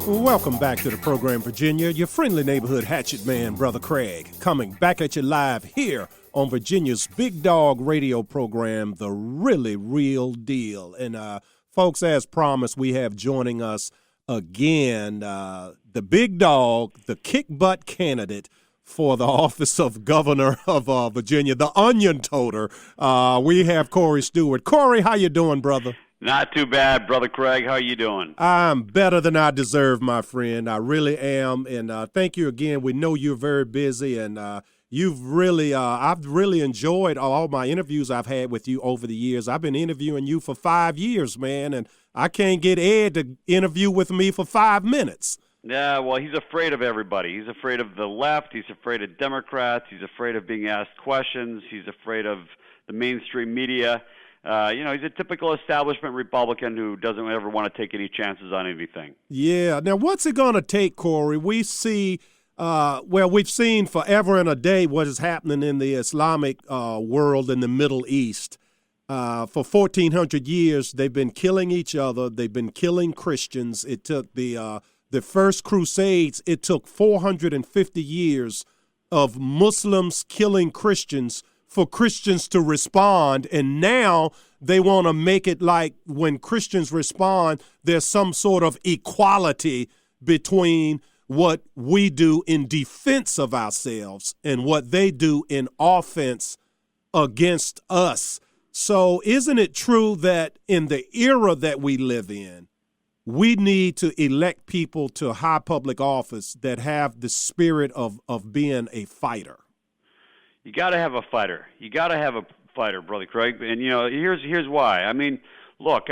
Welcome back to the program, Virginia. Your friendly neighborhood hatchet man, Brother Craig, coming back at you live here on Virginia's Big Dog radio program, The Really Real Deal. And folks, as promised, we have joining us again the big dog, the kick butt candidate for the office of governor of Virginia, the onion toter. We have Corey Stewart. Corey, how you doing, brother? Not too bad, Brother Craig. How you doing? I'm better than I deserve, my friend. I really am. And thank you again. We know you're very busy, and I've really enjoyed all my interviews I've had with you over the years. I've been interviewing you for 5 years, man, and I can't get Ed to interview with me for 5 minutes. Yeah, well, he's afraid of everybody. He's afraid of the left. He's afraid of Democrats. He's afraid of being asked questions. He's afraid of the mainstream media. He's a typical establishment Republican who doesn't ever want to take any chances on anything. Yeah. Now, what's it going to take, Corey? We see, we've seen forever and a day what is happening in the Islamic world in the Middle East. For 1,400 years, they've been killing each other. They've been killing Christians. It took the first Crusades. It took 450 years of Muslims killing Christians for Christians to respond, and now they want to make it like when Christians respond, there's some sort of equality between what we do in defense of ourselves and what they do in offense against us. So isn't it true that in the era that we live in, we need to elect people to high public office that have the spirit of being a fighter? You got to have a fighter. You got to have a fighter, Brother Craig. And, here's why. I mean, look,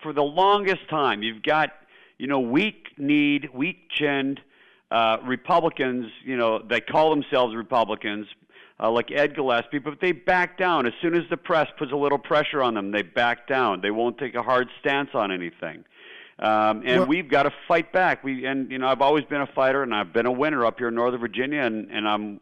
for the longest time, you've got, weak-kneed, weak-chinned Republicans, they call themselves Republicans, like Ed Gillespie, but they back down. As soon as the press puts a little pressure on them, they back down. They won't take a hard stance on anything. We've got to fight back. I've always been a fighter, and I've been a winner up here in Northern Virginia, and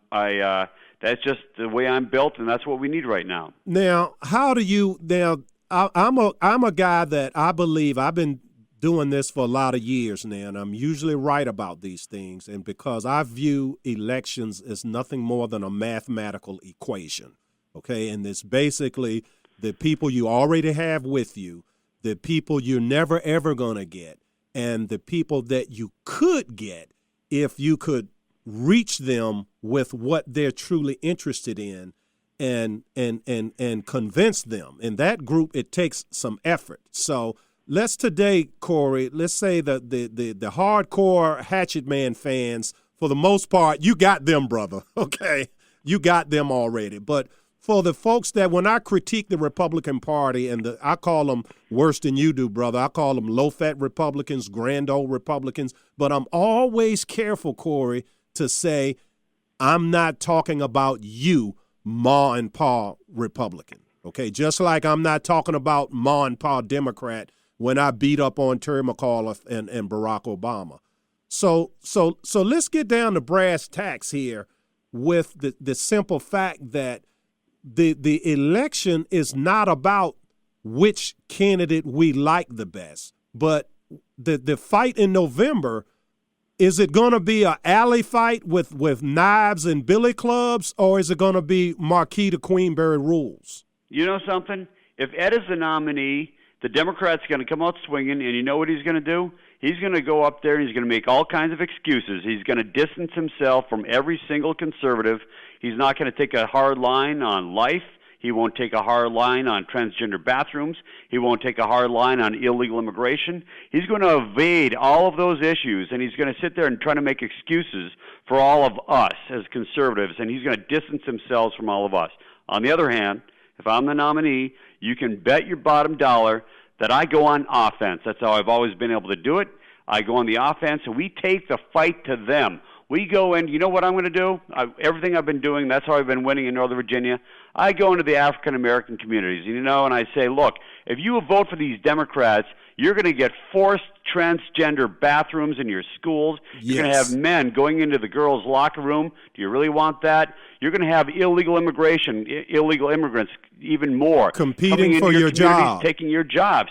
that's just the way I'm built, and that's what we need right now. Now, I'm a guy that I believe I've been doing this for a lot of years now, and I'm usually right about these things, and because I view elections as nothing more than a mathematical equation, okay? And it's basically the people you already have with you, the people you're never, ever going to get, and the people that you could get if you could reach them with what they're truly interested in and convince them. In that group, it takes some effort. So let's today, Corey, let's say that the hardcore Hatchet Man fans, for the most part, you got them, brother, okay? You got them already. But for the folks that when I critique the Republican Party, and I call them worse than you do, brother, I call them low-fat Republicans, grand old Republicans, but I'm always careful, Corey, to say I'm not talking about you, Ma and Pa Republican, okay? Just like I'm not talking about Ma and Pa Democrat when I beat up on Terry McAuliffe and Barack Obama. So let's get down to brass tacks here with the simple fact that the election is not about which candidate we like the best, but the fight in November. Is it going to be an alley fight with knives and billy clubs, or is it going to be Marquis de Queenberry rules? You know something? If Ed is the nominee, the Democrats are going to come out swinging, and you know what he's going to do? He's going to go up there and he's going to make all kinds of excuses. He's going to distance himself from every single conservative. He's not going to take a hard line on life. He won't take a hard line on transgender bathrooms. He won't take a hard line on illegal immigration. He's going to evade all of those issues, and he's going to sit there and try to make excuses for all of us as conservatives, and he's going to distance himself from all of us. On the other hand, if I'm the nominee, you can bet your bottom dollar that I go on offense. That's how I've always been able to do it. I go on the offense, and we take the fight to them. We go in, you know what I'm going to do? Everything I've been doing, that's how I've been winning in Northern Virginia. I go into the African-American communities, and I say, look, if you vote for these Democrats, you're going to get forced transgender bathrooms in your schools. You're going to have men going into the girls' locker room. Do you really want that? You're going to have illegal immigration, illegal immigrants, even more. Competing for your job. Taking your jobs,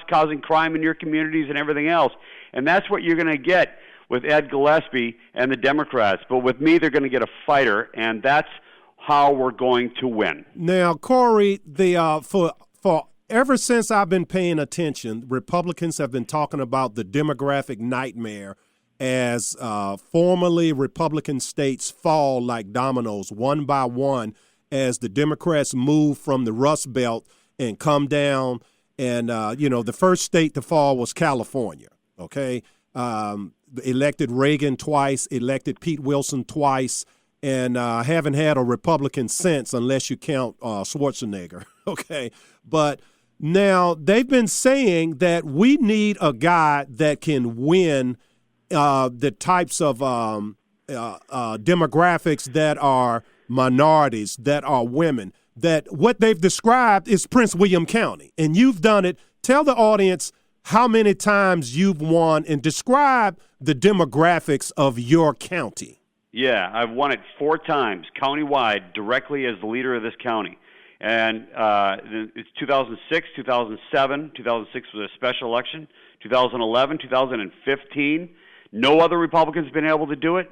causing crime in your communities and everything else. And that's what you're going to get with Ed Gillespie and the Democrats. But with me, they're going to get a fighter, and that's how we're going to win. Now, Corey, for ever since I've been paying attention, Republicans have been talking about the demographic nightmare as formerly Republican states fall like dominoes one by one as the Democrats move from the Rust Belt and come down. And, the first state to fall was California, okay? Elected Reagan twice, elected Pete Wilson twice, and haven't had a Republican since unless you count Schwarzenegger, okay? But now they've been saying that we need a guy that can win the types of demographics that are minorities, that are women, that what they've described is Prince William County. And you've done it. Tell the audience how many times you've won and describe the demographics of your county. Yeah, I've won it 4 times countywide directly as the leader of this county. And it's 2006, 2007. 2006 was a special election. 2011, 2015. No other Republican's been able to do it.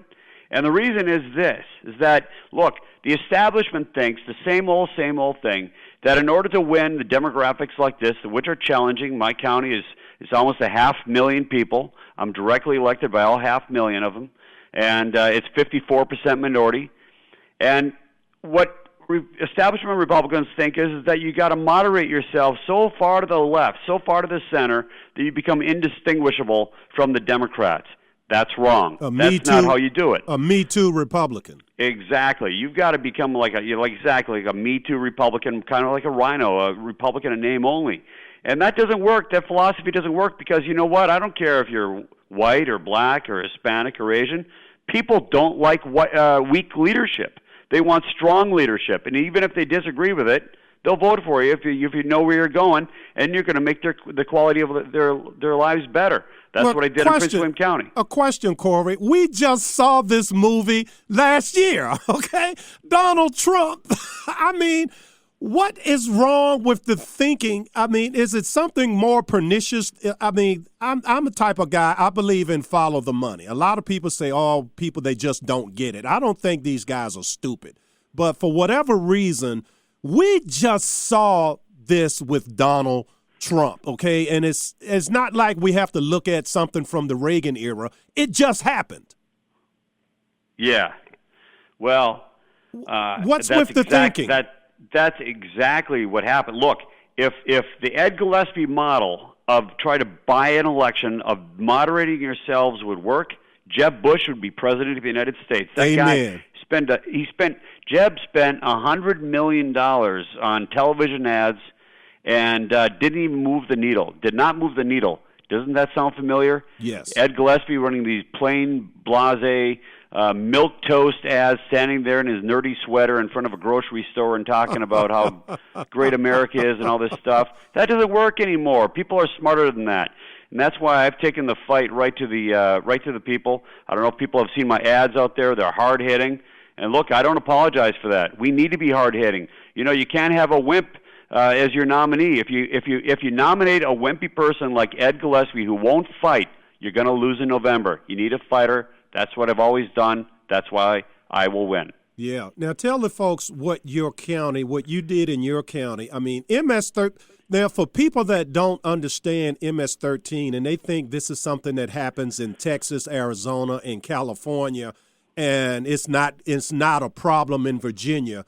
And the reason is this, is that, look, the establishment thinks the same old thing, that in order to win the demographics like this, which are challenging, my county is almost 500,000 people. I'm directly elected by all 500,000 of them. And it's 54% minority. And what establishment Republicans think is that you got to moderate yourself so far to the left, so far to the center, that you become indistinguishable from the Democrats. That's wrong. That's not how you do it. A Me Too Republican. Exactly. You've got to become like a Me Too Republican, kind of like a rhino, a Republican in name only. And that doesn't work. That philosophy doesn't work because you know what? I don't care if you're white or black or Hispanic or Asian. People don't like weak leadership. They want strong leadership. And even if they disagree with it, they'll vote for you if you know where you're going, and you're going to make the quality of their lives better. That's what I did in Prince William County. A question, Corey. We just saw this movie last year, okay? Donald Trump. I mean, what is wrong with the thinking? I mean, is it something more pernicious? I mean, I'm the type of guy, I believe in follow the money. A lot of people say, people, they just don't get it. I don't think these guys are stupid. But for whatever reason, we just saw this with Donald Trump, okay? And it's not like we have to look at something from the Reagan era. It just happened. Yeah. Well, what's with the thinking? That's exactly what happened. Look, if the Ed Gillespie model of try to buy an election, of moderating yourselves would work, Jeb Bush would be president of the United States. That Amen. guy Jeb spent $100 million on television ads and didn't even move the needle. Did not move the needle. Doesn't that sound familiar? Yes. Ed Gillespie running these plain, blasé, milk toast ads, standing there in his nerdy sweater in front of a grocery store and talking about how great America is and all this stuff. That doesn't work anymore. People are smarter than that. And that's why I've taken the fight right to the people. I don't know if people have seen my ads out there. They're hard-hitting. And look, I don't apologize for that. We need to be hard-hitting. You know, you can't have a wimp as your nominee. If you nominate a wimpy person like Ed Gillespie who won't fight, you're going to lose in November. You need a fighter. That's what I've always done. That's why I will win. Yeah. Now tell the folks what you did in your county. I mean, MS-13. Now, for people that don't understand MS-13 and they think this is something that happens in Texas, Arizona, and California, and it's not a problem in Virginia,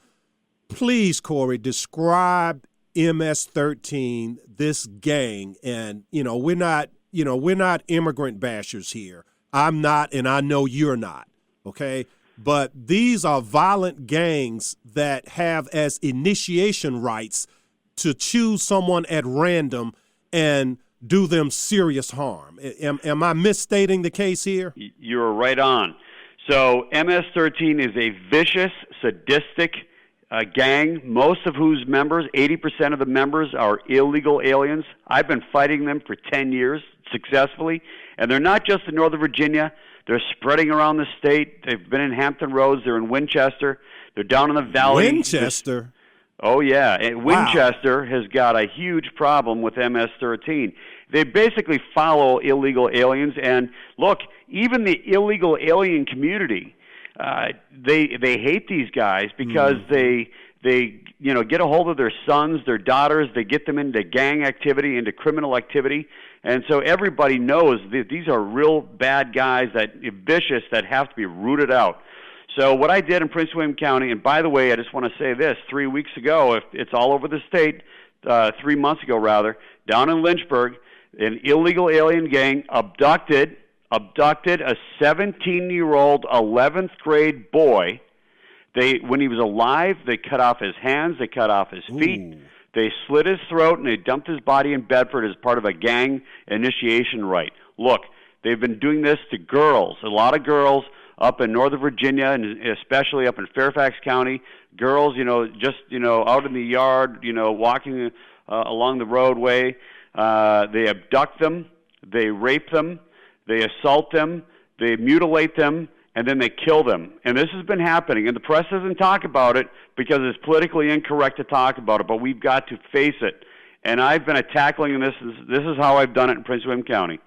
please, Corey, describe MS-13, this gang. And we're not immigrant bashers here. I'm not, and I know you're not. Okay. But these are violent gangs that have as initiation rights to choose someone at random and do them serious harm. Am I misstating the case here? You're right on. So MS-13 is a vicious, sadistic gang, most of whose members, 80% of the members, are illegal aliens. I've been fighting them for 10 years successfully, and they're not just in Northern Virginia. They're spreading around the state. They've been in Hampton Roads. They're in Winchester. They're down in the valley. Winchester? Oh, yeah. And Winchester has got a huge problem with MS-13. They basically follow illegal aliens, and look, even the illegal alien community, they hate these guys because they get a hold of their sons, their daughters, they get them into gang activity, into criminal activity, and so everybody knows that these are real bad guys, vicious, that have to be rooted out. So what I did in Prince William County, and by the way, I just want to say this, 3 weeks ago, it's all over the state, 3 months ago rather, down in Lynchburg, an illegal alien gang abducted a 17-year-old 11th grade boy. When he was alive, they cut off his hands, they cut off his feet, they slit his throat, and they dumped his body in Bedford as part of a gang initiation rite. Look, they've been doing this to girls, a lot of girls up in Northern Virginia, and especially up in Fairfax County. Girls, just out in the yard, walking along the roadway. They abduct them, they rape them, they assault them, they mutilate them, and then they kill them. And this has been happening, and the press doesn't talk about it because it's politically incorrect to talk about it, but we've got to face it. And I've been tackling this. This is how I've done it in Prince William County.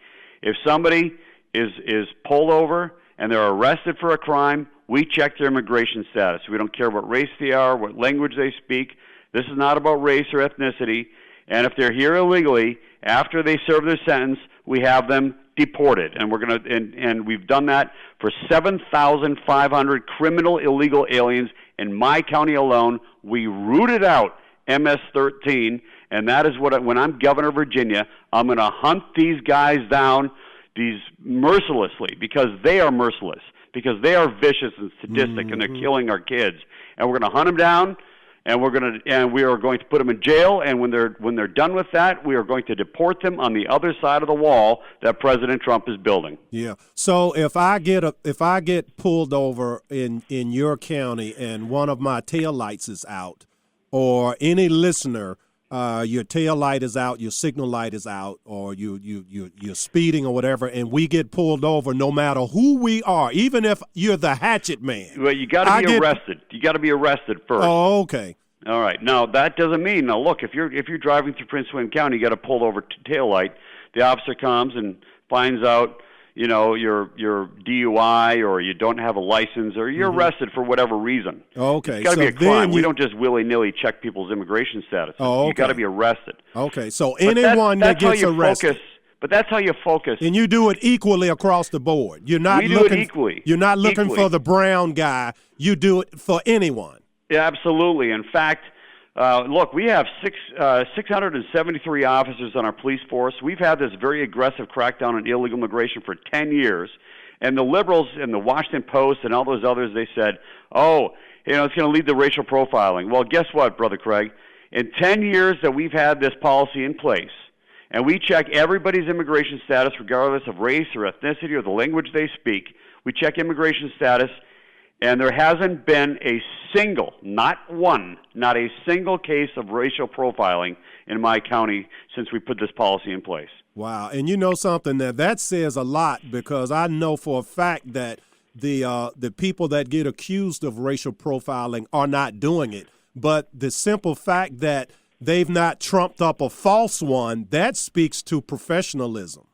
If somebody is pulled over and they're arrested for a crime, we check their immigration status. We don't care what race they are, what language they speak. This is not about race or ethnicity. And if they're here illegally, after they serve their sentence, we have them deported. And we've done that for 7,500 criminal illegal aliens in my county alone. We rooted out MS-13, and that is when I'm governor of Virginia, I'm going to hunt these guys down, these mercilessly, because they are merciless, because they are vicious and sadistic, and they're killing our kids. And we're going to hunt them down, and we are going to put them in jail. And when they're done with that, we are going to deport them on the other side of the wall that President Trump is building. Yeah. So if I get pulled over in your county and one of my taillights is out, or any listener, your tail light is out, your signal light is out, or you're speeding or whatever, and we get pulled over, no matter who we are, even if you're the Hatchet man. Well, you got to be arrested. You got to be arrested first. Oh, okay. All right. Now that doesn't mean. Now look, if you're driving through Prince William County, you got to pull over tail light. The officer comes and finds out, your DUI, or you don't have a license, or you're arrested for whatever reason. Okay. It's got to be a crime. We don't just willy-nilly check people's immigration status. Oh, okay. You got to be arrested. Okay. So anyone that gets arrested. But that's how you focus. And you do it equally across the board. You're not we do it equally. You're not looking for the brown guy. You do it for anyone. Yeah, absolutely. In fact, look, we have 673 officers on our police force. We've had this very aggressive crackdown on illegal immigration for 10 years. And the liberals and the Washington Post and all those others, they said, it's going to lead to racial profiling. Well, guess what, Brother Craig? In 10 years that we've had this policy in place, and we check everybody's immigration status regardless of race or ethnicity or the language they speak, we check immigration status, and there hasn't been a single, not a single case of racial profiling in my county since we put this policy in place. Wow. And you know something, that says a lot, because I know for a fact that the people that get accused of racial profiling are not doing it. But the simple fact that they've not trumped up a false one, that speaks to professionalism.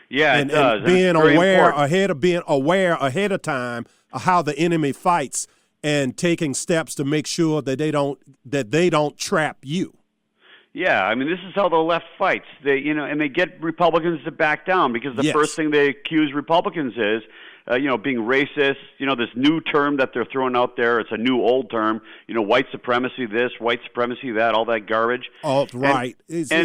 Yeah, it does. And being aware ahead of time of how the enemy fights, and taking steps to make sure that they don't trap you. Yeah, I mean, this is how the left fights. And they get Republicans to back down, because the first thing they accuse Republicans is, being racist. This new term that they're throwing out there. It's a new old term. White supremacy this, white supremacy that, all that garbage. Oh, right.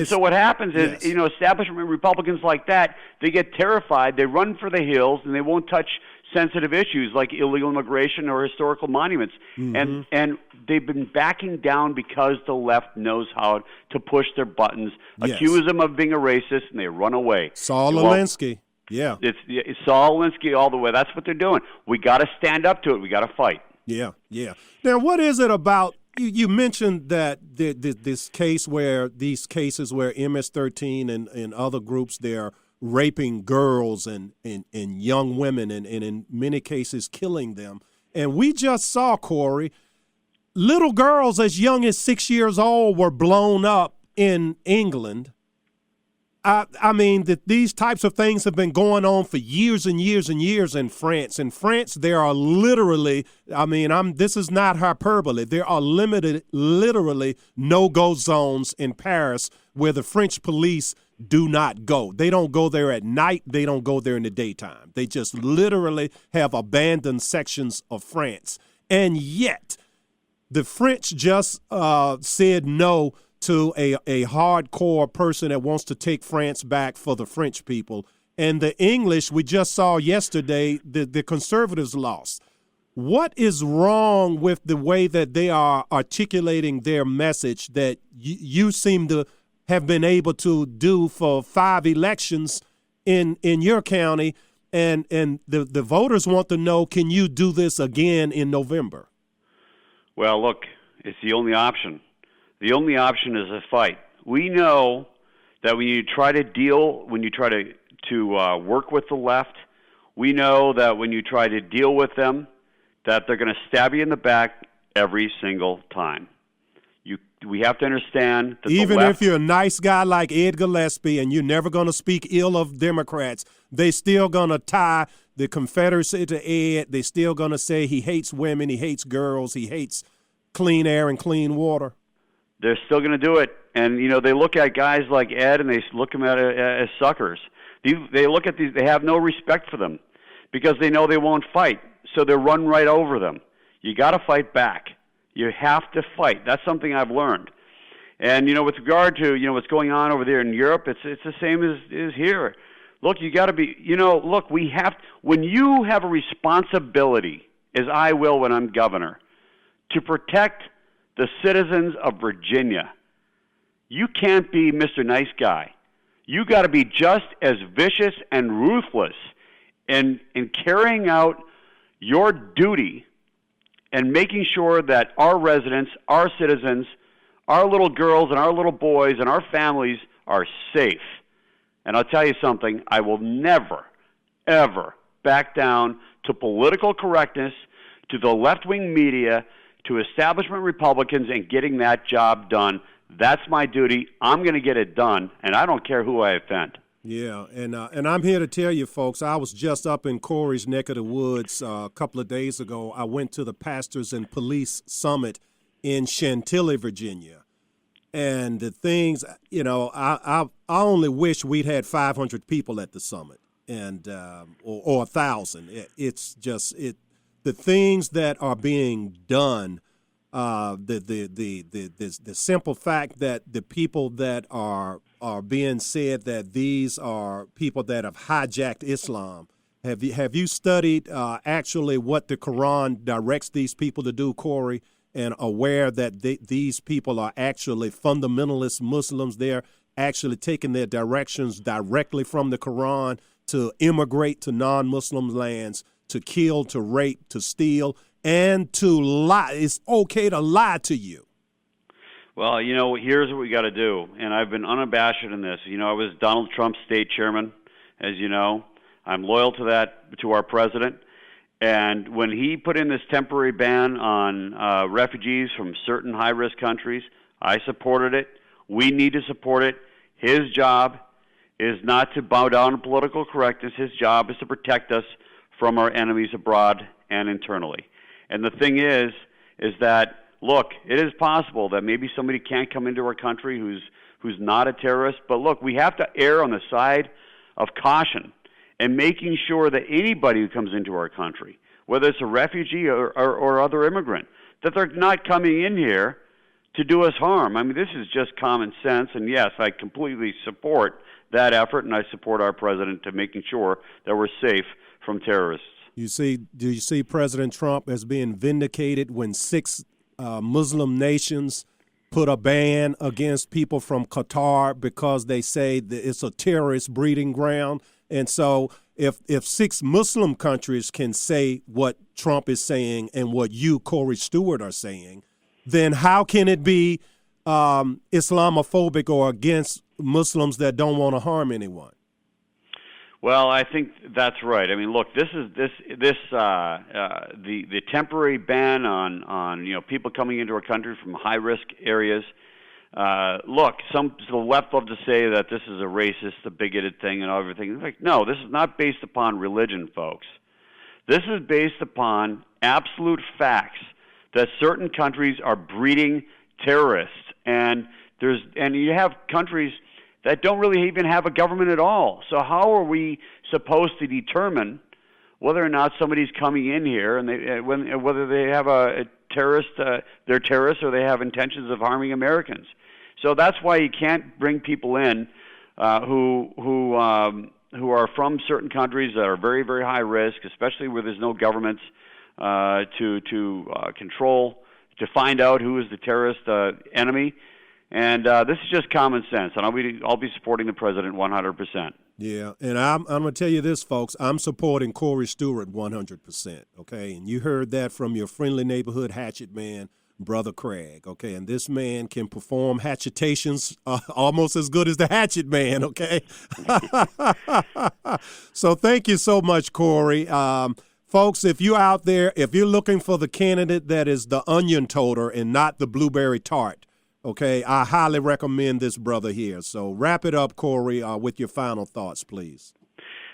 So what happens is, establishment Republicans like that, they get terrified. They run for the hills, and they won't touch sensitive issues like illegal immigration or historical monuments. And they've been backing down because the left knows how to push their buttons, accuse them of being a racist, and they run away. Saul Alinsky. Yeah. It's Saul Alinsky all the way. That's what they're doing. We got to stand up to it. We got to fight. Yeah, yeah. Now, what is it about? You mentioned that these cases where MS-13 and other groups, they're raping girls and young women and in many cases killing them. And we just saw, Corey, little girls as young as 6 years old were blown up in England. I mean, that these types of things have been going on for years and years and years in France. In France, there are literally, this is not hyperbole, there are literally no-go zones in Paris where the French police do not go. They don't go there at night. They don't go there in the daytime. They just literally have abandoned sections of France. And yet, the French just said no to a hardcore person that wants to take France back for the French people. And the English, we just saw yesterday, the conservatives lost. What is wrong with the way that they are articulating their message that you seem to have been able to do for 5 elections in your county, and the voters want to know, can you do this again in November? Well, look, it's the only option. The only option is a fight. We know that when you try to work with the left, we know that when you try to deal with them, that they're going to stab you in the back every single time. We have to understand that even the left, if you're a nice guy like Ed Gillespie and you're never going to speak ill of Democrats, they still going to tie the Confederacy to Ed. They still going to say he hates women, he hates girls, he hates clean air and clean water. They're still going to do it. And, they look at guys like Ed and they look them at as suckers. They look at these, they have no respect for them because they know they won't fight. So they run right over them. You got to fight back. You have to fight. That's something I've learned. And, with regard to, what's going on over there in Europe, it's the same as here. Look, you got to be, when you have a responsibility, as I will when I'm governor, to protect the citizens of Virginia, you can't be Mr. Nice Guy. You got to be just as vicious and ruthless in carrying out your duty and making sure that our residents, our citizens, our little girls and our little boys and our families are safe. And I'll tell you something, I will never, ever back down to political correctness, to the left-wing media, to establishment Republicans and getting that job done. That's my duty. I'm going to get it done, and I don't care who I offend. Yeah, and I'm here to tell you, folks, I was just up in Corey's neck of the woods a couple of days ago. I went to the Pastors and Police Summit in Chantilly, Virginia. And the things, I only wish we'd had 500 people at the summit and or 1,000. It's just the things that are being done. The simple fact that the people that are being said that these are people that have hijacked Islam. Have you studied actually what the Quran directs these people to do, Corey, and aware that these people are actually fundamentalist Muslims? They're actually taking their directions directly from the Quran to immigrate to non-Muslim lands, to kill, to rape, to steal, and to lie. It's okay to lie to you. Well, here's what we got to do, and I've been unabashed in this. I was Donald Trump's state chairman, as you know. I'm loyal to our president. And when he put in this temporary ban on refugees from certain high-risk countries, I supported it. We need to support it. His job is not to bow down to political correctness. His job is to protect us from our enemies abroad and internally. And the thing is that, look, it is possible that maybe somebody can't come into our country who's not a terrorist. But look, we have to err on the side of caution and making sure that anybody who comes into our country, whether it's a refugee or other immigrant, that they're not coming in here to do us harm. I mean, this is just common sense. And yes, I completely support that effort, and I support our president to making sure that we're safe from terrorists. Do you see President Trump as being vindicated when 6 Muslim nations put a ban against people from Qatar because they say that it's a terrorist breeding ground? And so if 6 Muslim countries can say what Trump is saying and what you, Corey Stewart, are saying, then how can it be Islamophobic or against Muslims that don't want to harm anyone? Well, I think that's right. I mean, look, the temporary ban on people coming into our country from high risk areas. Look, the left love to say that this is a racist, a bigoted thing, and everything. It's like, no, this is not based upon religion, folks. This is based upon absolute facts that certain countries are breeding terrorists, and you have countries that don't really even have a government at all. So how are we supposed to determine whether or not somebody's coming in here and whether they have a terrorist, they're terrorists, or they have intentions of harming Americans? So that's why you can't bring people in who are from certain countries that are very, very high risk, especially where there's no governments to control, to find out who is the terrorist enemy. And this is just common sense, and I'll be supporting the president 100%. Yeah, and I'm going to tell you this, folks. I'm supporting Corey Stewart 100%, okay? And you heard that from your friendly neighborhood hatchet man, Brother Craig, okay? And this man can perform hatchetations almost as good as the hatchet man, okay? So thank you so much, Corey. Folks, if you're out there, if you're looking for the candidate that is the onion toter and not the blueberry tart, okay, I highly recommend this brother here. So wrap it up, Corey, with your final thoughts, please.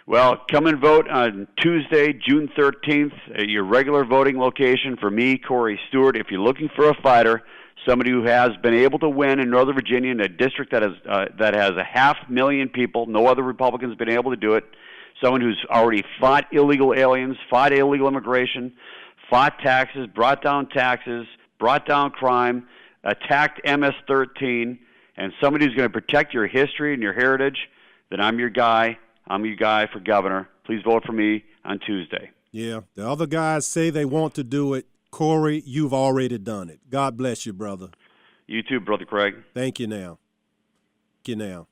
Well, come and vote on Tuesday, June 13th, at your regular voting location for me, Corey Stewart. If you're looking for a fighter, somebody who has been able to win in Northern Virginia in a district that has 500,000 people, no other Republican's been able to do it, someone who's already fought illegal aliens, fought illegal immigration, fought taxes, brought down crime, attacked MS-13, and somebody who's going to protect your history and your heritage, then I'm your guy. I'm your guy for governor. Please vote for me on Tuesday. Yeah, the other guys say they want to do it. Corey, you've already done it. God bless you, brother. You too, Brother Craig. Thank you now. Get now.